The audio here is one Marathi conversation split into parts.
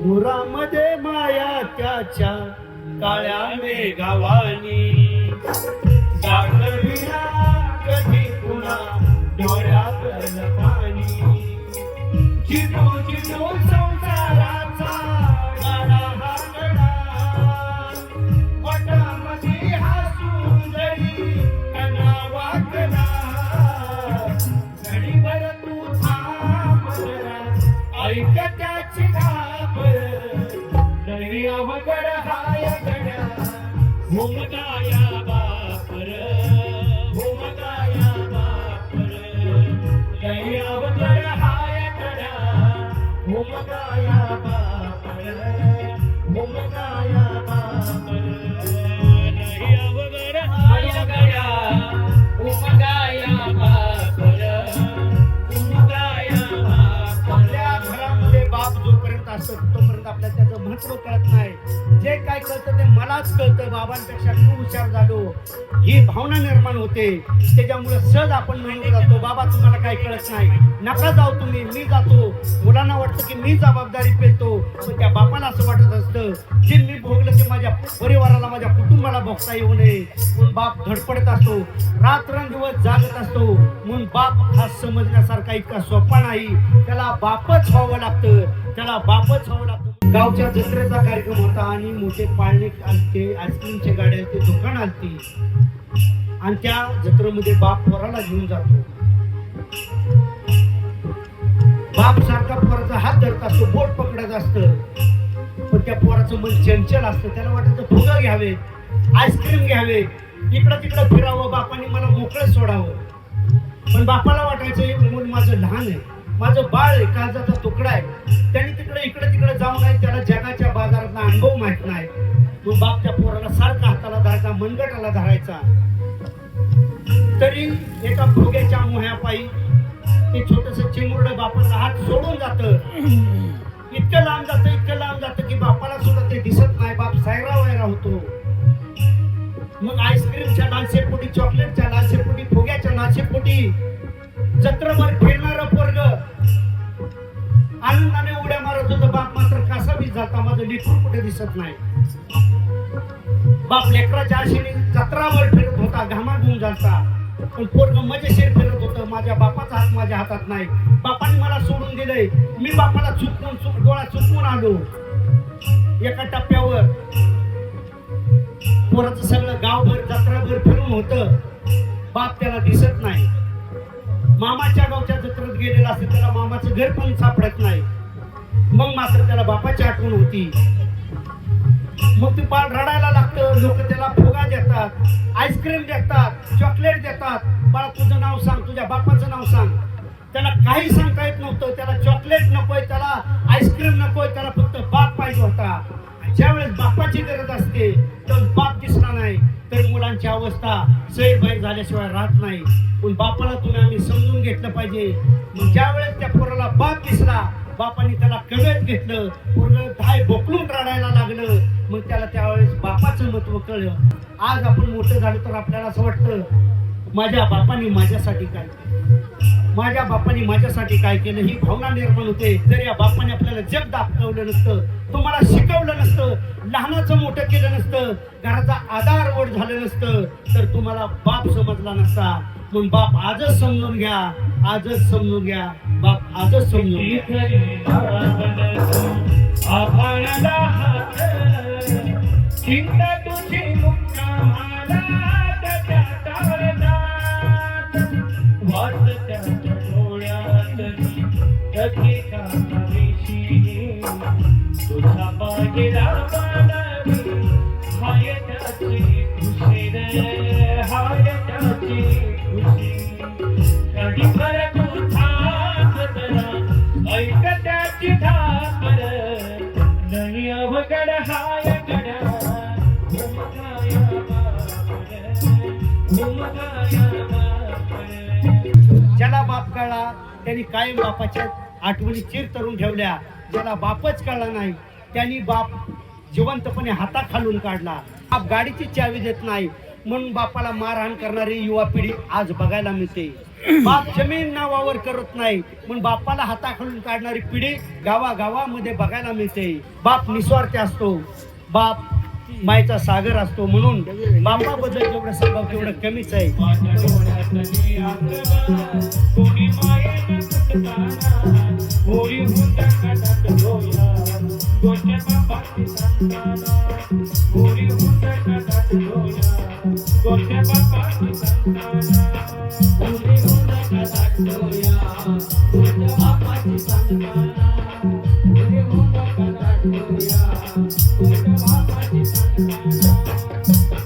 मुरामध्ये माया त्याच्या काळ्या मेघावानी दाखविला कधी पुन्हा डोळ्यात पाणी चिटू चिटू संसाराचा गाडा हागडा वटामध्ये हसून जरी कणा वाकला घडीभर तू थांब जरा ऐक त्याची घाबर लई अवघड हाय गड्या घुमगाया बापर घुमगाया बापर लई अवघड हाय गड्या घुमगाया बापर घुमगाया बापर लई अवघड हाय गड्या घुमगाया बापर घुमगाया बापर. आपल्या घरामध्ये बाप जोपर्यंत असतो तोपर्यंत आपल्याला त्याचं महत्व कळत नाही. जे काय कळतं ते मलाच कळतं, बाबांपेक्षा मी हुशार झालो ही भावना निर्माण होते. त्याच्यामुळे सहज आपण म्हणून जातो बाबा तुम्हाला काही कळत नाही, नका जाऊ तुम्ही, मी जातो. मुलांना वाटतं की मी जबाबदारी पेलतो, पण त्या बापाला असं वाटत असतं जे मी भोगलं ते माझ्या परिवाराला माझ्या कुटुंबाला भोगता येऊ नये म्हणून बाप धडपडत असतो, रात्रंदिवस जागत असतो. म्हणून बाप हा समजण्यासारखा इतका सोपा नाही, त्याला बापच व्हावं लागतं, त्याला बापच व्हावं लागतं. गावच्या जत्रेचा कार्यक्रम होता आणि मोठे पाळणे आलते, आईस्क्रीमच्या गाड्या ते दुकान आलती आणि त्या जत्रेमध्ये बाप पोराला घेऊन जातो. बाप सारखा पोराचा हात धरत असतो, बोट पकडत असतं, पण त्या पोराचं मन चंचल असतं. त्याला वाटतं फुगा घ्यावे, आईस्क्रीम घ्यावे, इकडं तिकडं फिरावं, बापाने मला मोकळं सोडावं. पण बापाला वाटायचं हे मूल माझं लहान आहे, माझं बाळ आहे, काळजाचा तुकडा आहे, त्याने तिकडे इकडे तिकडे जाऊ नये, त्याला जगाच्या बाजारातला अनुभव माहित नाही. तो बाप त्या पोराला सारखा हाताला धरायचा, मनगटाला धरायचा. तरी एका फुग्याच्या मोह्यापायी ते छोटस चिमुरडं बापाचा हात सोडून जातं. इतकं लांब जातं, इतकं लांब जातं की बापाला सुद्धा ते दिसत नाही. बाप सायरा वायरा होतो. मग आईस्क्रीमच्या लालसेपोटी, चॉकलेटच्या लालसेपोटी, फुग्याच्या लालसेपोटी जत्रभर फिरणारं पोरग आनंदाने उड्या मारत होतं. बाप मात्र कासावीस झाला, माझं लेकरू कुठे दिसत नाही. बाप लेकराच्या आशेने जत्रावर फिरत होता, घामाघूम झालता, पण पोरग मजेशीर फिरत होतं. माझ्या बापाचा हात माझ्या हातात नाही, बापाने मला सोडून दिलंय, मी बापाला डोळा चुकवून आलो. एका टप्प्यावर पोराचं सगळं गावभर जत्राभर फिरून होतं, बाप त्याला दिसत नाही. मामाच्या गावच्या जत्रेत गेलेला असेल, त्याला मामाचं घर पण सापडत नाही. मग मात्र त्याला बापाची आठवण होती. मग ते बाळ रडायला लागतं. लोक त्याला फुगा देतात, आईस्क्रीम देतात, चॉकलेट देतात. बाळा तुझं नाव सांग, तुझ्या बापाचं नाव सांग. त्याला काही सांगता येत नव्हतं. त्याला चॉकलेट नकोय, त्याला आईस्क्रीम नकोय, त्याला फक्त बाप पाहिजे होता. ज्यावेळेस बापाची गरज असते तर बाप दिसला नाही, तर मुलांची अवस्था सैरभैर झाल्याशिवाय राहत नाही. पण बापाला तुम्ही आम्ही समजून घेतलं पाहिजे. मग ज्यावेळेस त्या पोराला बाप दिसला, बापाने त्याला कळत घेतलं, पोरगं धाय बोकलून रडायला लागलं. मग त्याला त्यावेळेस बापाचं महत्व कळलं. आज आपण मोठं झालो तर आपल्याला असं वाटतं माझ्या बापाने माझ्यासाठी काय केलं, माझ्या बापाने माझ्यासाठी काय केलं, ही भावना निर्माण होते. जर या बापाने आपल्याला जग दाखवलं नसतं, तुम्हाला शिकवलं नसतं, लहानाचं मोठं केलं नसतं, घराचा आधार वड झालं नसतं, तर तुम्हाला बाप समजला नसता. म्हणून बाप आजच समजून घ्या, आजच समजून घ्या, बाप आजच समजून घ्या. चिंता तुझी मुक्कामाला त्याच्या तारणात वाचत्या डोळ्यात एकेकाविषयी तुझा पाहिला मानवी हाय त्याची खुशी रे, हाय त्याची खुशी. कधीभर तू थांब जरा ऐक त्याची धाकर, नाही अवघड हाय गड्या ज्याला बाप कळला त्यांनी कायम बापाच्या आठवणी चिरतरून ठेवल्या. ज्याला बापच कळला नाही त्यांनी बाप जिवंतपणे हाताखालून काढला. बाप गाडीची चावी देत नाही, म्हणून बापाला मारहाण करणारी युवा पिढी आज बघायला मिळते. बाप जमीन नावावर करत नाही म्हणून बापाला हाताखालून काढणारी पिढी गावागावामध्ये बघायला मिळते. बाप निस्वार्थी असतो, बाप मायेचा सागर असतो. म्हणून बापाबद्दल जेवढं सांगावं तेवढं कमीच आहे. माझ्या डोळ्यातली आठवण कोणी मायेनं सुटताना, होळी हुंडा काढत डोळ्या गोष्या बापाची संताना, होळी हुंडा काढत डोळ्या गोष्या बापाची संताना, होळी हुंडा काढत डोळ्या गोष्या बापाची संताना, होळी हुंडा काढत डोळ्या गोष्या बापाची संताना.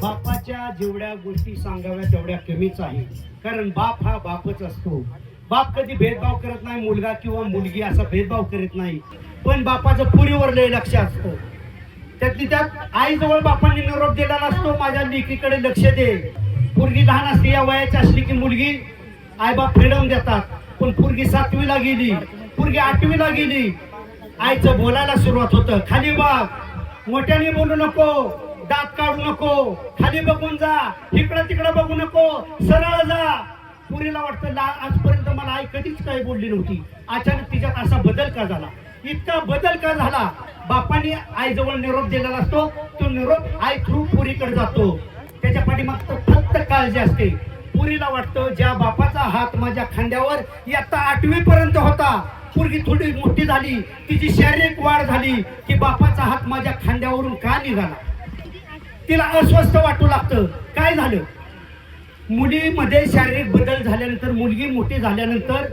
बापाच्या जेवढ्या गोष्टी सांगाव्या तेवढ्या कमीच आहे. कारण बाप हा बापच असतो. बाप कधी भेदभाव करत नाही, मुलगा किंवा मुलगी असा भेदभाव करत नाही. पण बापाचं पुरीवर लय लक्ष असतं. त्यातली त्यात आईजवळ बापांनी निरोप दिलेला असतो, माझ्या लेकीकडे लक्ष दे. पोरगी लहान असते, या वयाची असली की मुलगी आईबाप फ्रीडम देतात. पण पोरगी 7वीला गेली, पोरगी 8वीला गेली, आईचं बोलायला सुरुवात होतं, खाली बघ, मोठ्याने बोलू नको, दात काढू नको, खाली बघून जा, इकडं तिकडं बघू नको, सरळ जा. पुरीला वाटतं आजपर्यंत मला आई कधीच काही बोलली नव्हती, अचानक तिच्यात असा बदल का झाला, इतका बदल का झाला. बापाने आईजवळ निरोप दिलेला असतो, तो निरोप आई थ्रू पुरीकडे जातो. त्याच्या पाठीमागचं फक्त काळजी असते. पुरीला वाटतं ज्या बापाचा हात माझ्या खांद्यावर इयत्ता 8वी पर्यंत होता, पोरगी थोडी मोठी झाली, तिची शारीरिक वाढ झाली की बापाचा हात माझ्या खांद्यावरून का निघाला. तिला अस्वस्थ वाटू लागतं. काय झालं? मुलीमध्ये शारीरिक बदल झाल्यानंतर, मुलगी मोठी झाल्यानंतर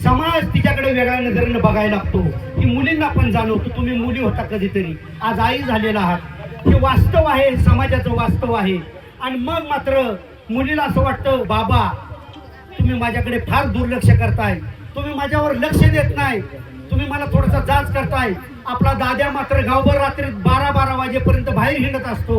समाज तिच्याकडे वेगळ्या नजरेनं बघायला लागतो. की मुलींना पण जाणवतो तुम्ही मुली होता कधीतरी, आज आई झालेला आहात. हे वास्तव आहे, समाजाचं वास्तव आहे. आणि मग मात्र मुलीला असं वाटतं, बाबा तुम्ही माझ्याकडे फार दुर्लक्ष करताय, तुम्ही माझ्यावर लक्ष देत नाही, तुम्ही मला थोडासा जाच करताय. आपला दाद्या मात्र गावभर रात्री 12-12 वाजेपर्यंत बाहेर हिंडत असतो,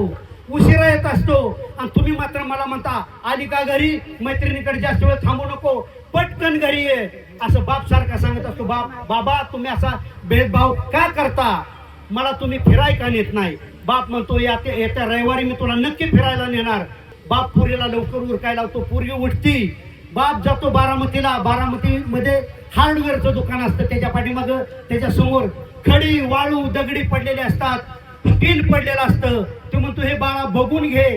उशिरा येत असतो, आणि तुम्ही मात्र मला म्हणता आली का घरी, मैत्रिणीकडे जास्त वेळ थांबू नको, पटकन घरी ये. असं बाप सारखा सांगत असतो. बाबा तुम्ही असा भेदभाव का करता, मला तुम्ही फिराय का नेत नाही. बाप म्हणतो येत्या रविवारी मी तुला नक्की फिरायला नेणार. बाप पुरीला लवकर उरकायला लावतो, पोरगी उठती, बाप जातो बारामतीला. बारामतीमध्ये हार्डवेअरचं दुकान असतं, त्याच्या पाठीमागं त्याच्या समोर खडी वाळू दगडी पडलेले असतात, स्टील पडलेलं असतं. तो म्हणतो हे बाळा बघून घे,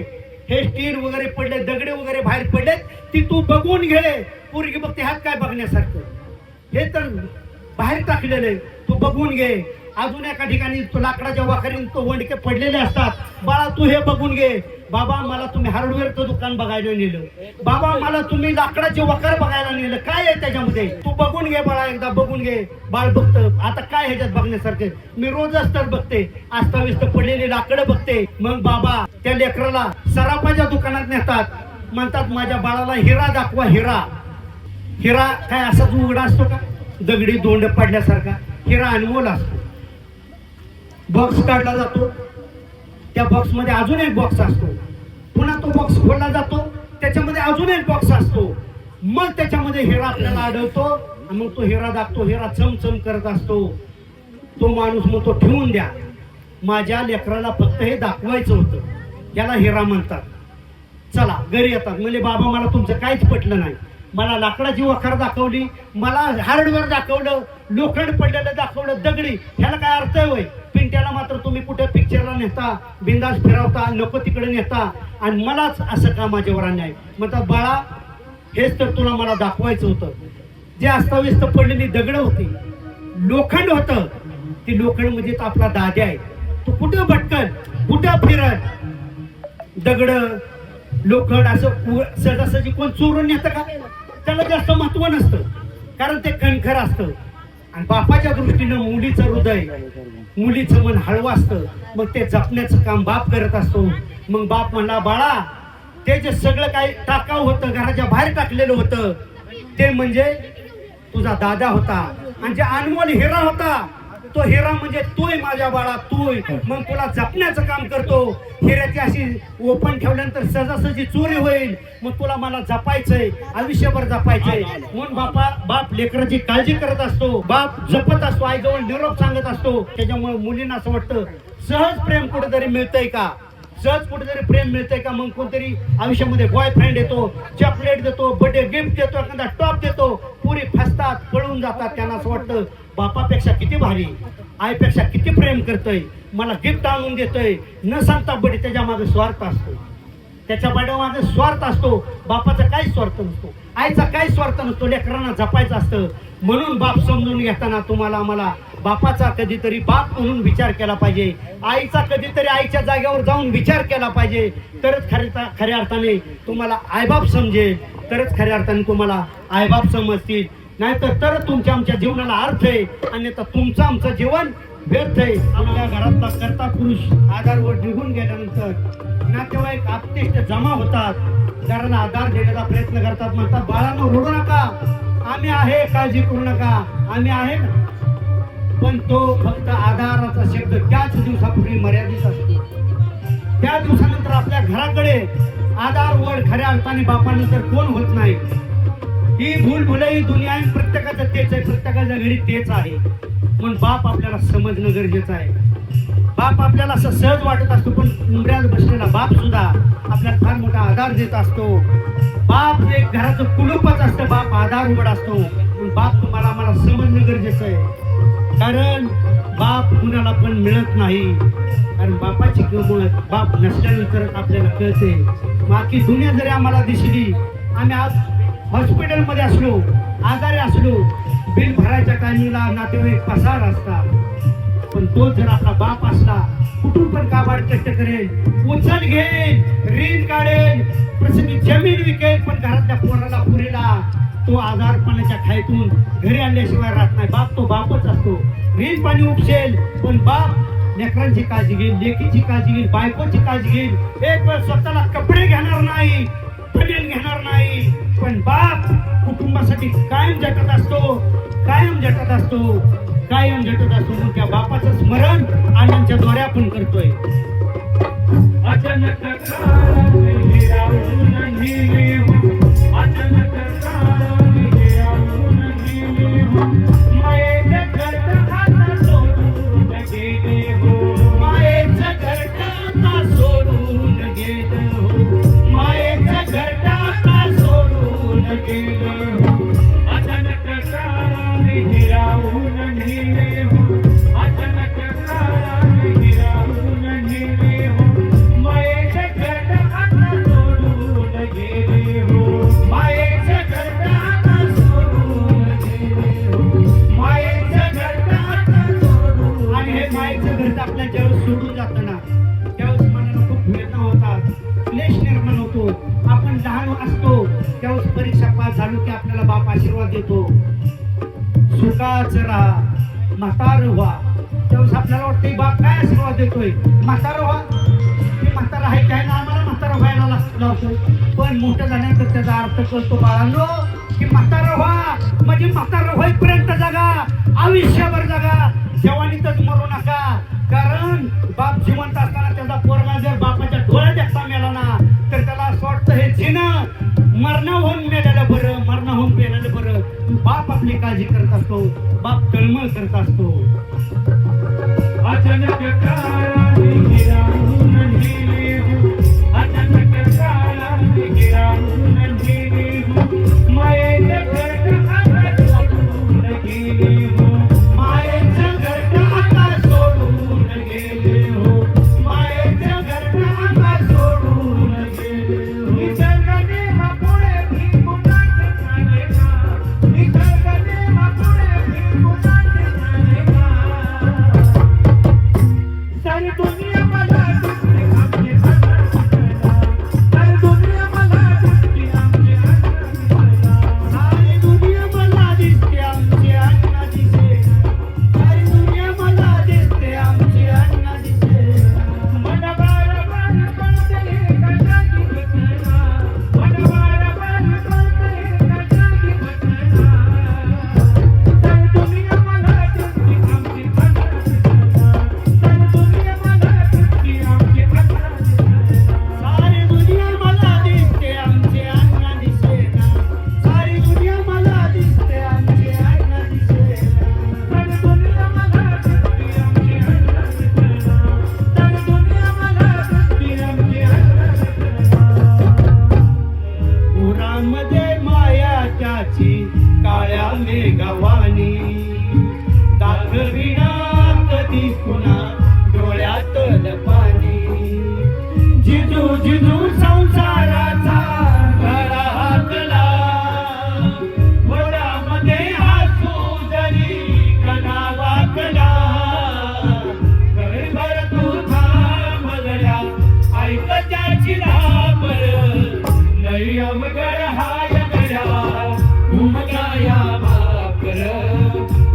हे स्टील वगैरे पडले, दगडे वगैरे बाहेर पडले, ती तू बघून घे. पोरगी बघते ह्यात काय बघण्यासारखं, हे तर बाहेर टाकलेले, तू बघून घे. अजून एका ठिकाणी तो लाकडाच्या वाकरीने तो वंडके पडलेले असतात, बाळा तू हे बघून घे. बाबा मला तुम्ही हार्डवेअरचं दुकान बघायला नेलं, बाबा मला तुम्ही लाकडाचे वकार बघायला नेलं, काय आहे त्याच्यामध्ये, तू बघून घे बाळा, एकदा बघून घे. बाळ बघतं, आता काय ह्याच्यात बघण्यासारखे, मी रोजच तर बघते, अस्ताव्यस्त पडलेली लाकडं बघते. मग बाबा त्या लेकराला सराफाच्या दुकानात नेतात, म्हणतात माझ्या बाळाला हिरा दाखवा. हिरा काय असाच उघडा असतो का, दगडी दोंड पडल्यासारखा. हिरा अनमोल असतो. बॉक्स काढला जातो, त्या बॉक्स मध्ये अजून एक बॉक्स असतो, पुन्हा तो बॉक्स खोलला जातो, त्याच्यामध्ये अजून एक बॉक्स असतो. मग त्याच्यामध्ये हिरा आपल्याला आढळतो, मग तो हिरा दाखतो. हिरा चमचम करत असतो. तो माणूस मग तो ठेवून द्या, माझ्या लेकराला फक्त हे दाखवायचं होतं, याला हिरा म्हणतात. चला घरी येतात, म्हणजे बाबा मला तुमचं काहीच पटलं नाही, मला लाकडाची वखार दाखवली, मला हार्डवेअर दाखवलं, लोखंड पडलेलं दाखवलं, दगडी, ह्याला काय अर्थ आहे होय. पिंट्याला मात्र तुम्ही कुठे पिक्चरला नेता, बिंदास फिरवता, नको तिकडे नेता, आणि मलाच असं का माझ्यावर अन्याय. म्हणतात बाळा हेच तर तुला मला दाखवायचं होतं. जे अस्ताव्यस्त पडलेली दगड होती, लोखंड होतं, ती लोखंड म्हणजे आपला दाद्या आहे. तो कुठं भटकन, कुठं फिरत, दगड लोखंड असं सहजासहजी कोण चोरून नेतं का, त्याला जास्त महत्व नसतं, कारण ते कणखर असतं. आणि बापाच्या दृष्टीनं मुलीचं हृदय, मुलीचं मन हळवं असतं, मग ते जपण्याचं काम बाप करत असतो. मग बाप म्हणला बाळा ते जे सगळं काही टाकाऊ होतं, घराच्या बाहेर टाकलेलं होतं, ते म्हणजे तुझा दादा होता, आणि जे अनमोल हिरा होता, तो हिरा म्हणजे तूय माझ्या बाळा, तूय. मग तुला जपण्याचं काम करतो. हिऱ्याची अशी ओपन ठेवल्यानंतर सहजासहजी चोरी होईल, मग तुला मला जपायचंय, आयुष्यभर जपायचंय. म्हणून बाप लेकराची काळजी करत असतो, बाप जपत असतो, आईजवळ निरोप सांगत असतो. त्याच्यामुळे मुलींना असं वाटतं सहज प्रेम कुठेतरी मिळतंय का, सहज कुठेतरी प्रेम मिळतंय का? मग कोणतरी आयुष्यामध्ये बॉयफ्रेंड येतो, चॉकलेट देतो, बर्थडे गिफ्ट देतो, एखादा टॉप देतो, पुरी फसतात, पळून जातात. त्यांना असं वाटतं बापापेक्षा किती भारी, आईपेक्षा किती प्रेम करतोय, मला गिफ्ट आणून देतोय, न सांगता बडे. त्याच्या मागे स्वार्थ असतो, त्याच्या पाठीमागे स्वार्थ असतो. बापाचा काही स्वार्थ नसतो, आईचा काही स्वार्थ नसतो. लेकरांना जपायचं असतं. म्हणून बाप समजून घेताना तुम्हाला आम्हाला बापाचा कधीतरी बाप म्हणून विचार केला पाहिजे, आईचा कधीतरी आईच्या जागेवर जाऊन विचार केला पाहिजे. तरच खऱ्या अर्थाने तुम्हाला आईबाप समजेल, तरच खऱ्या अर्थाने तुम्हाला आईबाप समजतील. नाहीतर तर तुमच्या आमच्या जीवनाला अर्थ आहे, अन्यथा तुमचं आमचं जीवन व्यर्थ आहे. आपल्या घरातला करता पुरुष आधारवर निघून गेल्यानंतर नातेवाईक आपतेष्ट जमा होतात, घराला आधार देण्याचा प्रयत्न करतात, म्हणतात बाळांनो रडू नका, आम्ही आहे, काळजी करू नका, आम्ही आहे ना. पण तो फक्त आधाराचा शब्द त्याच दिवसापूर्वी मर्यादित असतो. त्या दिवसानंतर आपल्या घराकडे आधार वड खऱ्या अर्थाने बापानंतर कोण होत नाही. ही भूल भुलई दुनिया आहे, प्रत्येकाचं तेच आहे, प्रत्येकाच्या घरी तेच आहे. म्हणून बाप आपल्याला समजणं गरजेचं आहे. बाप आपल्याला असं सहज वाटत असतो, पण उंबऱ्यात बसलेला बाप सुद्धा आपल्याला फार मोठा आधार देत असतो. बाप एक घराचं कुलूपच असतं, बाप आधार उघड असतो. पण बाप तुम्हाला आम्हाला समजणं गरजेचं आहे. कारण बाप कुणाला पण मिळत नाही, कारण बापाची किंमत बाप नसल्यानंतर आपल्याला कळते. बाकी दुनिया जरी आम्हाला दिसली, आम्ही आज हॉस्पिटलमध्ये असलो, आजारी असलो, बिल भरायच्या टायमिंगला नातेवाईक पसार असतात, पण तो जर आपला बाप असला, कुठून पण काबाड कष्ट करेल, उचल घेईल, ऋण काढेल, प्रसंगी जमीन विकेल, पण घरातल्या पोराला पुरीला तो आजारपणाच्या खायतून घरी आणल्याशिवाय राहत नाही. बाप तो बापच असतो. ऋण पाणी उपसेल, पण बाप लेकरांची काळजी घेईल, लेकीची काळजी घेईल, बायकोची काळजी घेईल. एक वेळ स्वतःला कपडे घेणार नाही, पडेल घेणार नाही, पण बाप कुटुंबासाठी कायम झटत असतो, कायम झटत असतो, कायम झटत असतो. म्हणून त्या बापाचं स्मरण अण्णांच्या द्वारे आपण करतोय. अचानक हिरावून गेले हो, अचानक हिरावून गेले हो, मायेचं घरटं आता सोडून गेले हो, मायेचं घरटं आता सोडून गेले हो, मायेचं घरटं आता सोडून गेले हो. अचानक हिरावून गेले हो, अचानक हिरावून गेले हो, मायेचं घरटं आता सोडून गेले हो, मायेचं घरटं आता सोडून गेले हो, मायेचं घरटं आता सोडून. आणि हे मायेचं घरटं आपल्या ज्यावेळेस सोडून जातं ना, त्यावेळेस मनाला खूप वेदना होतात, क्लेश निर्माण होतो. आपण लहान असतो त्यावेळेस परीक्षा पास झालो की आपल्याला बाप आशीर्वाद देतो, सुखाचं राहा, म्हातार व्हा. त्यावेळेस आपल्याला वाटतं बाप काय आशीर्वाद देतोय, म्हातार व्हा. ते म्हातारा आहे काय ना, आम्हाला म्हातारा व्हायला लावतो. पण मोठं झाल्यानंतर त्याचा अर्थ कळतो बाळांनो, की म्हातारा व्हा म्हणजे म्हातारा होईपर्यंत जगा, आयुष्यभर जगा, जवानीतच मरू नका. कारण बाप जिवंत असताना त्याचा पोरगा जर बापाच्या डोळ्यात एकटा मेला ना, तर त्याला असं वाटतं हे जिनं मरण होऊन मेलेलं बरं, मरण होऊन मेलेलं बरं. बाप आपली काळजी करत असतो, बाप तळमळ करत असतो. अचानक काळाने हिरावून गेले हो, अचानक काळाने हिरावून गेले हो, मायेचं घरटं आता सोडून गेले हो, मायेचं घरटं आता सोडून गेले हो, मायेचं घरटं आता सोडून गेले हो. निसर्गाने पुढे भिंगुनाचे झाले का, निसर्गाने पुढे भिंगुनाचे झाले का. सारी दुनिया मला दिसते आमचे सारी दुनिया मला दिसते आमचे. सारी उन्हाची काळ्या मेघवानी दाखविना कधी पुन्हा डोळ्यातलं पाणी जिजू जिजू संसाराचा गळा हाकला वडामध्ये हसू जरी कणा वाकला घरभर तुझा मगड्या ऐक त्याची धाबर लई अवघड हाय गड्या उमगाया बापर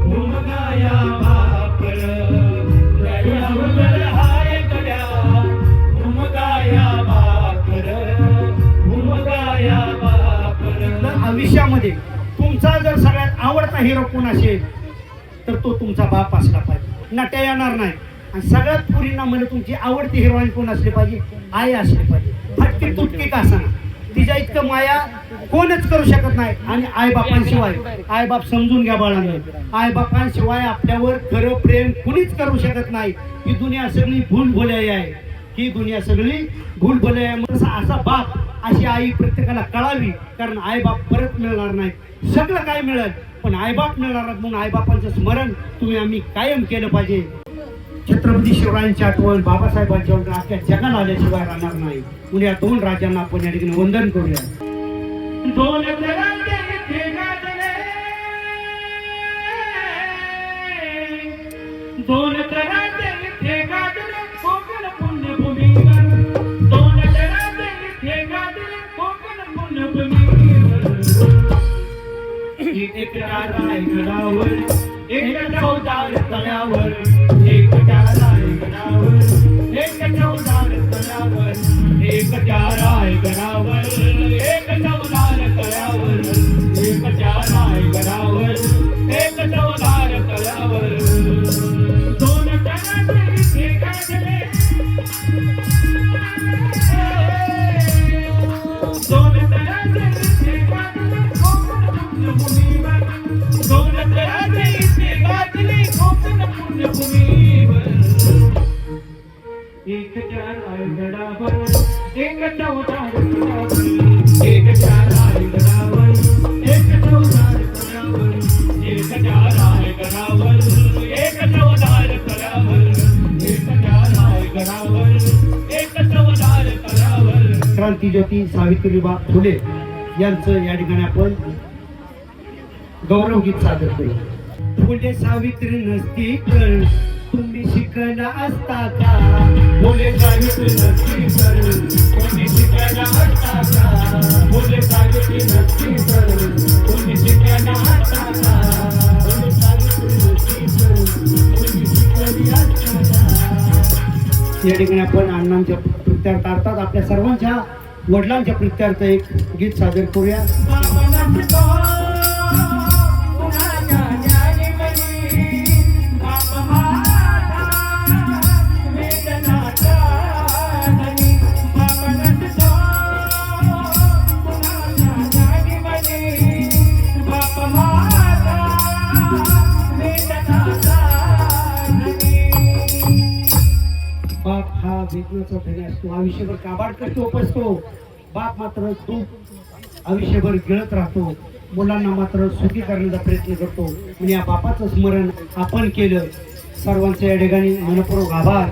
उमगाया बापर लई अवघड हाय गड्या उमगाया बापर उमगाया बापर. आयुष्यामध्ये तुमचा जर सगळ्यात आवडता हिरो कोण असेल तर तो तुमचा बाप असला पाहिजे, नट्या येणार नाही. आणि सगळ्यात पुरींना म्हणजे तुमची आवडती हिरोईन कोण असली पाहिजे, आई असली पाहिजे. फटकी तुटकी का असणार, तिच्या इतकं माया कोणच करू शकत नाही. आणि आईबापांशिवाय, आईबाप समजून घ्या बाळांनो, आईबापांशिवाय आपल्यावर खरं प्रेम कुणीच करू शकत नाही. ही दुनिया सगळी भूलभुलैया आहे, ही दुनिया सगळी भूलभुलैया आहे. म्हणून असा बाप अशी आई प्रत्येकाला कळावी, कारण आईबाप परत मिळणार नाही. सगळं काय मिळेल पण आईबाप मिळणार नाही. म्हणून आईबापांचं स्मरण तुम्ही आम्ही कायम केलं पाहिजे. छत्रपती शिवरायांची आठवण बाबासाहेबांची आठवण अख्ख्या जगाला आल्याशिवाय राहणार नाही. म्हणून या दोन राजांना आपण या ठिकाणी वंदन करूया. दोन घरांचे इथे गाजले, दोन घरांचे इथे गाजले कोकण पुण्यभूमीवर, दोन घरांचे इथे गाजले कोकण पुण्यभूमीवर. एकट्या रायगडावर, एक चौदार तळ्यावर, एकट्या रायगडावर, एक चौदार तळ्यावर, एकट्या रायगडावर, एक चौदार तळ्यावर, एकट्या रायगडावर, एक चौदार तळ्यावर. दोन घरांचे इथे गाजले, दोन घरांचे इथे गाजले कोकण पुण्यभूमीवर, दोन घरांचे इथे गाजले कोकण पुण्यभूमीवर. एकट्या रायगडावर, एक चौदार तळ्यावर, एकट्या रायगडावर, एक चौदार तळ्यावर, एकट्या रायगडावर, एक चौदार तळ्यावर, एकट्या रायगडावर, एक चौदार तळ्यावर. क्रांतीज्योती सावित्रीबाई फुले यांचं या ठिकाणी आपण गौरव गीत सादर करू. फुले सावित्री नसती तर तुम्ही शिकला असता का, फुले सावित्री नसती तर तुम्ही शिकला असता का, फुले सावित्री नसती तर तुम्ही शिकला असता का, फुले सावित्री नसती तर तुम्ही शिकली असता का. या ठिकाणी आपण अण्णांच्या प्रित्यार्थ अर्थात आपल्या सर्वांच्या वडिलांच्या प्रित्यार्थ एक गीत सादर करूया. बाप हा वेदनाचा धनी असतो, आयुष्यभर काबाड करतो उपसतो. बाप मात्र तूप आयुष्यभर गिळत राहतो, मुलांना मात्र सुखी करण्याचा प्रयत्न करतो. आणि या बापाचं स्मरण आपण केलं. सर्वांचं या ठिकाणी मनपूर्वक आभार.